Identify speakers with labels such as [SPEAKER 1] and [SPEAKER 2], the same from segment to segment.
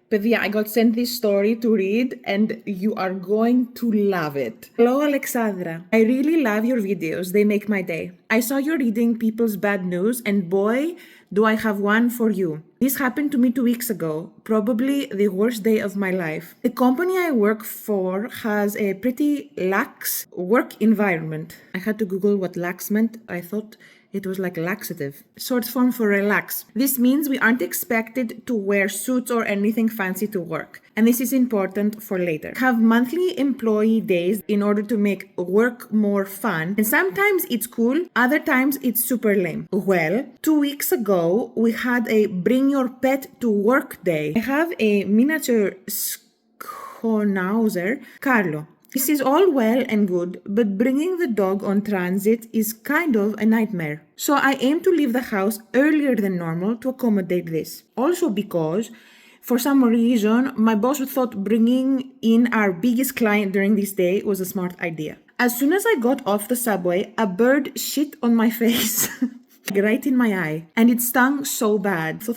[SPEAKER 1] Παιδιά, I got sent this story to read and you are going to love it. Hello, Alexandra. I really love your videos. They make my day. I saw you reading people's bad news and boy, do I have one for you. This happened to me 2 weeks ago, probably the worst day of my life. The company I work for has a pretty lax work environment. I had to Google what lax meant. I thought it was like laxative, short form for relax. This means we aren't expected to wear suits or anything fancy to work. And this is important for later. Have monthly employee days in order to make work more fun. And sometimes it's cool, other times it's super lame. Well, 2 weeks ago, we had a bring your pet to work day. I have a miniature Schnauzer, Carlo. This is all well and good, but bringing the dog on transit is kind of a nightmare. So I aim to leave the house earlier than normal to accommodate this. Also because, for some reason, my boss thought bringing in our biggest client during this day was a smart idea. As soon as I got off the subway, a bird shit on my face. Right in my eye, and it stung so bad. So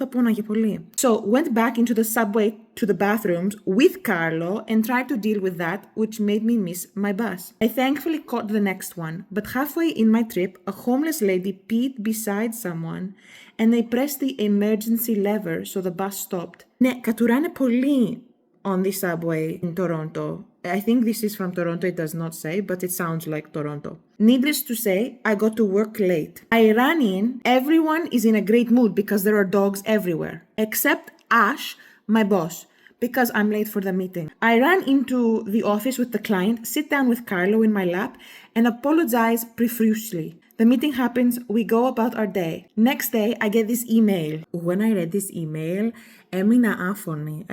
[SPEAKER 1] went back into the subway to the bathrooms with Carlo and tried to deal with that, which made me miss my bus. I thankfully caught the next one, but halfway in my trip, a homeless lady peed beside someone and they pressed the emergency lever so the bus stopped. Ναι, κατουράνε πολύ on the subway in Toronto. I think this is from Toronto, it does not say, but it sounds like Toronto. Needless to say, I got to work late. I ran in, everyone is in a great mood because there are dogs everywhere, except Ash, my boss, because I'm late for the meeting. I ran into the office with the client, sit down with Carlo in my lap, and apologize profusely. The meeting happens, we go about our day. Next day, I get this email. When I read this email, έμεινα άφωνη.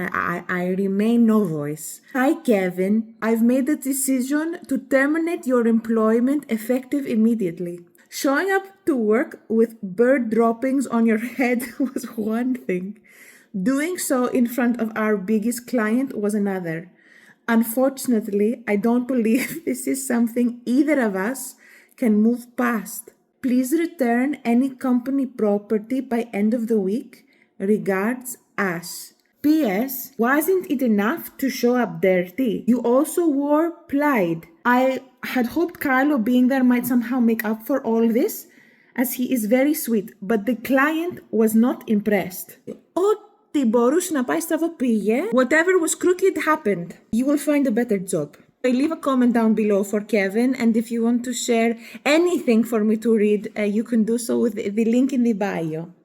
[SPEAKER 1] I remain no voice. Hi Kevin, I've made the decision to terminate your employment effective immediately. Showing up to work with bird droppings on your head was one thing. Doing so in front of our biggest client was another. Unfortunately, I don't believe this is something either of us can move past. Please return any company property by end of the week. Regards, Ash. P.S. Wasn't it enough to show up dirty? You also wore plaid. I had hoped Carlo being there might somehow make up for all this, as he is very sweet, but the client was not impressed. Ό,τι μπορούσε να πάει στραβό πήγε. Whatever was crooked happened. You will find a better job. Leave a comment down below for Kevin, and if you want to share anything for me to read, you can do so with the link in the bio.